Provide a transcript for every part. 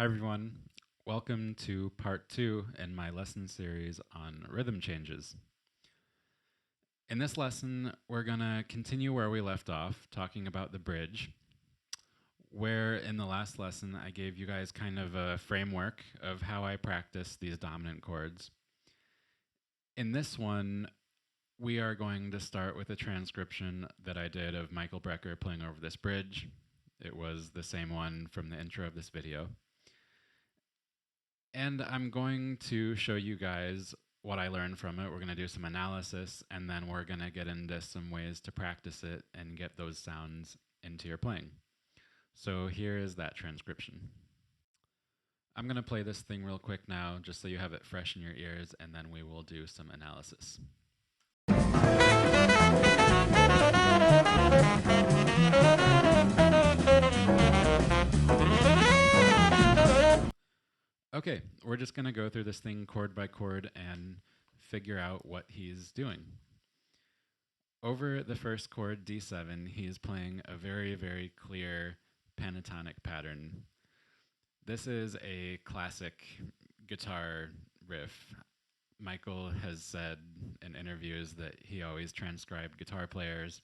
Hi, everyone. Welcome to part 2 in my lesson series on rhythm changes. In this lesson, we're going to continue where we left off, talking about the bridge, where in the last lesson I gave you guys kind of a framework of how I practice these dominant chords. In this one, we are going to start with a transcription that I did of Michael Brecker playing over this bridge. It was the same one from the intro of this video. And I'm going to show you guys what I learned from it. We're going to do some analysis, and then we're going to get into some ways to practice it and get those sounds into your playing. So here is that transcription. I'm going to play this thing real quick now, just so you have it fresh in your ears, and then we will do some analysis. Okay, we're just going to go through this thing chord by chord and figure out what he's doing. Over the first chord, D7, he's playing a very, very clear pentatonic pattern. This is a classic guitar riff. Michael has said in interviews that he always transcribed guitar players,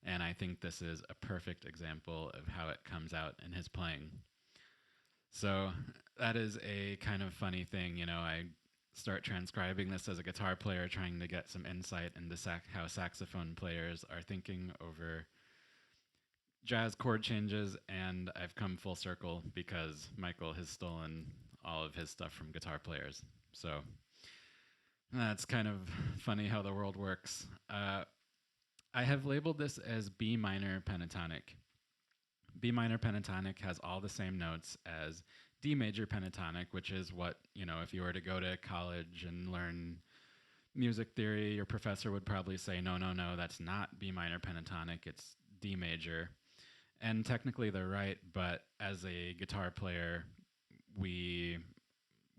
and I think this is a perfect example of how it comes out in his playing. So that is a kind of funny thing, I start transcribing this as a guitar player, trying to get some insight into how saxophone players are thinking over jazz chord changes, and I've come full circle because Michael has stolen all of his stuff from guitar players. So that's kind of funny how the world works. I have labeled this as B minor pentatonic. B minor pentatonic has all the same notes as D major pentatonic, which is what, if you were to go to college and learn music theory, your professor would probably say, no, that's not B minor pentatonic, it's D major. And technically they're right, but as a guitar player, we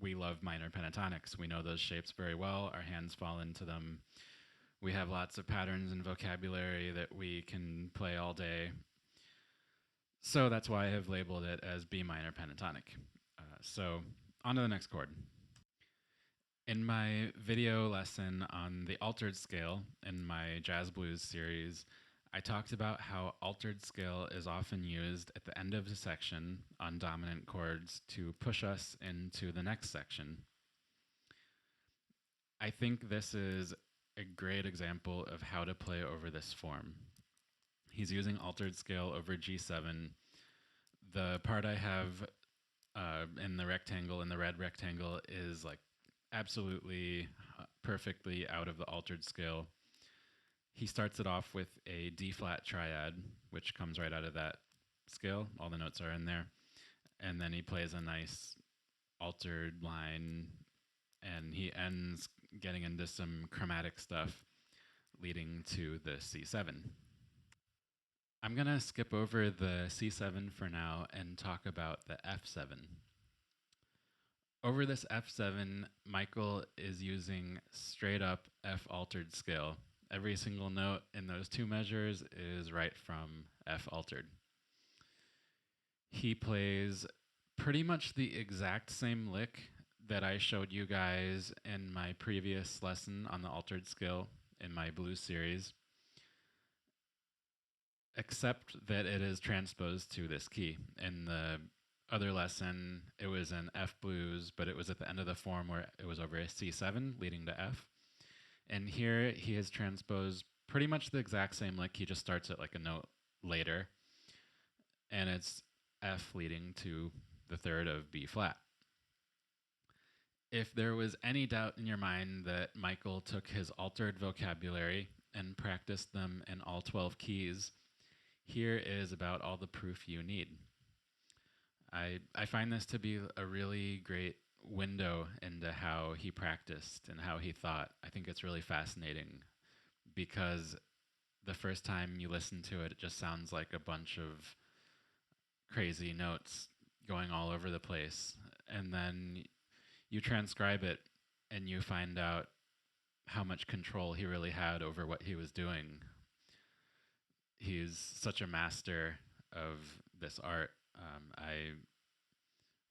love minor pentatonics. We know those shapes very well. Our hands fall into them. We have lots of patterns and vocabulary that we can play all day. So that's why I have labeled it as B minor pentatonic. So on to the next chord. In my video lesson on the altered scale in my Jazz Blues series, I talked about how altered scale is often used at the end of the section on dominant chords to push us into the next section. I think this is a great example of how to play over this form. He's using altered scale over G7. The part I have in the red rectangle, is like absolutely perfectly out of the altered scale. He starts it off with a D flat triad, which comes right out of that scale. All the notes are in there. And then he plays a nice altered line, and he ends getting into some chromatic stuff, leading to the C7. I'm going to skip over the C7 for now and talk about the F7. Over this F7, Michael is using straight up F altered scale. Every single note in those two measures is right from F altered. He plays pretty much the exact same lick that I showed you guys in my previous lesson on the altered scale in my blues series, except that it is transposed to this key. In the other lesson, it was in F blues, but it was at the end of the form where it was over a C7 leading to F. And here he has transposed pretty much the exact same lick. He just starts it like a note later, and it's F leading to the third of B flat. If there was any doubt in your mind that Michael took his altered vocabulary and practiced them in all 12 keys, here is about all the proof you need. I find this to be a really great window into how he practiced and how he thought. I think it's really fascinating because the first time you listen to it, it just sounds like a bunch of crazy notes going all over the place. And then you transcribe it and you find out how much control he really had over what he was doing. He's such a master of this art.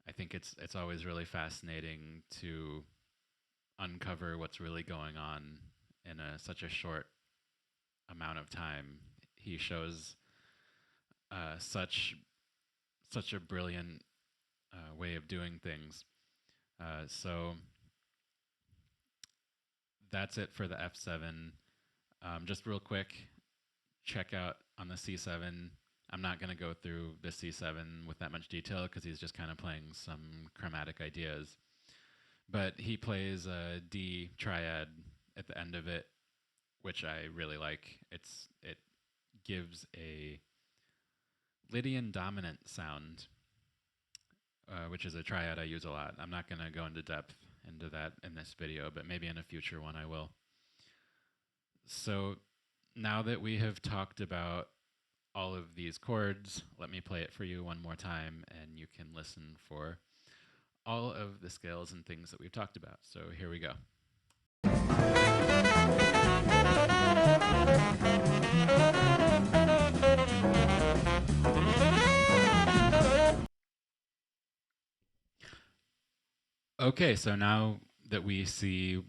I think it's always really fascinating to uncover what's really going on in such a short amount of time. He shows such a brilliant way of doing things. So that's it for the F7. Just real quick, check out on the C7. I'm not going to go through the C7 with that much detail because he's just kind of playing some chromatic ideas. But he plays a D triad at the end of it, which I really like. It gives a Lydian dominant sound, which is a triad I use a lot. I'm not going to go into depth into that in this video, but maybe in a future one I will. So now that we have talked about all of these chords, let me play it for you one more time and you can listen for all of the scales and things that we've talked about. So here we go. Okay, so now that we see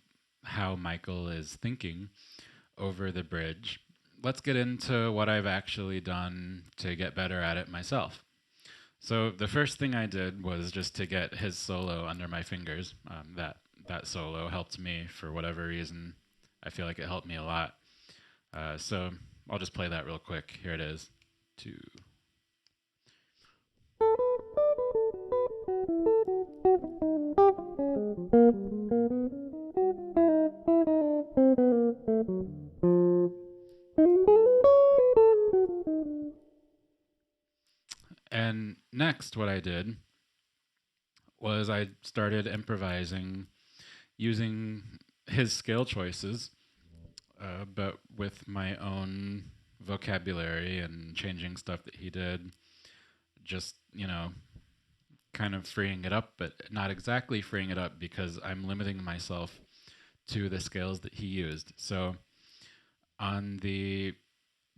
how Michael is thinking over the bridge, let's get into what I've actually done to get better at it myself. So the first thing I did was just to get his solo under my fingers. That solo helped me for whatever reason. I feel like it helped me a lot. So I'll just play that real quick. Here it is. 2. And next, what I did was I started improvising using his scale choices, but with my own vocabulary and changing stuff that he did. Just, kind of freeing it up, but not exactly freeing it up because I'm limiting myself to the scales that he used. So on the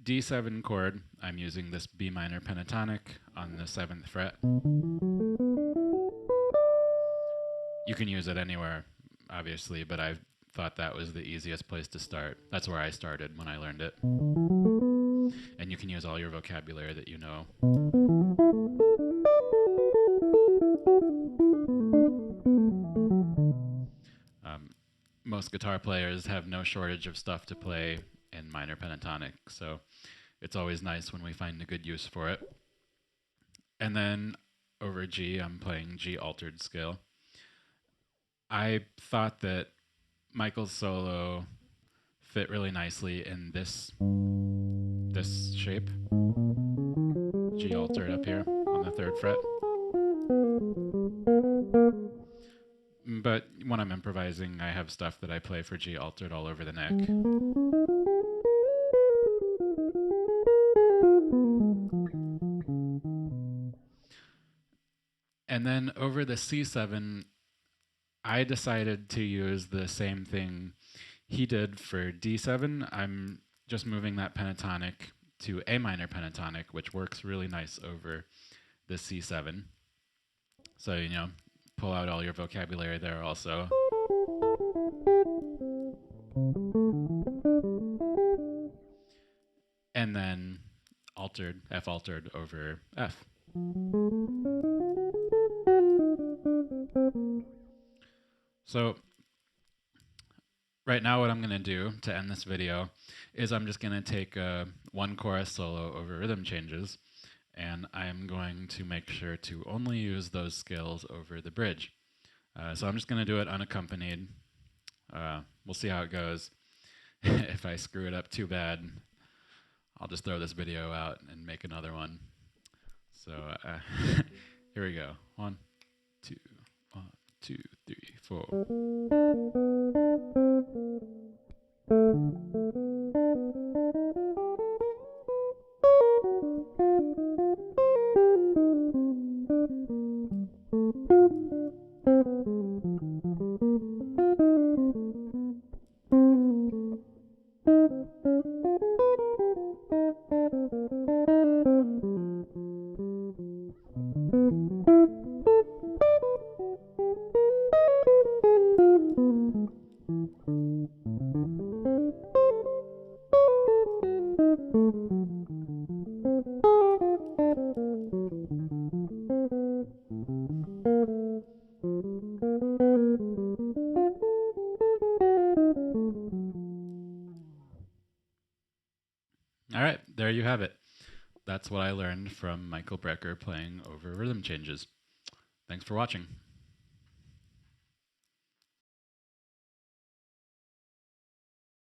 D7 chord, I'm using this B minor pentatonic on the 7th fret. You can use it anywhere, obviously, but I thought that was the easiest place to start. That's where I started when I learned it. And you can use all your vocabulary that you know. Most guitar players have no shortage of stuff to play in minor pentatonic, so it's always nice when we find a good use for it. And then over G, I'm playing G altered scale. I thought that Michael's solo fit really nicely in this shape, G altered up here on the 3rd fret. But when I'm improvising, I have stuff that I play for G altered all over the neck. And then over the C7, I decided to use the same thing he did for D7. I'm just moving that pentatonic to A minor pentatonic, which works really nice over the C7. So, pull out all your vocabulary there also. And then F altered over F. So right now what I'm going to do to end this video is I'm just going to take one chorus solo over rhythm changes, and I'm going to make sure to only use those scales over the bridge. So I'm just going to do it unaccompanied. We'll see how it goes. If I screw it up too bad, I'll just throw this video out and make another one. So here we go. 1, 2, 1, 2, 3, 4. All right, there you have it. That's what I learned from Michael Brecker playing over rhythm changes. Thanks for watching.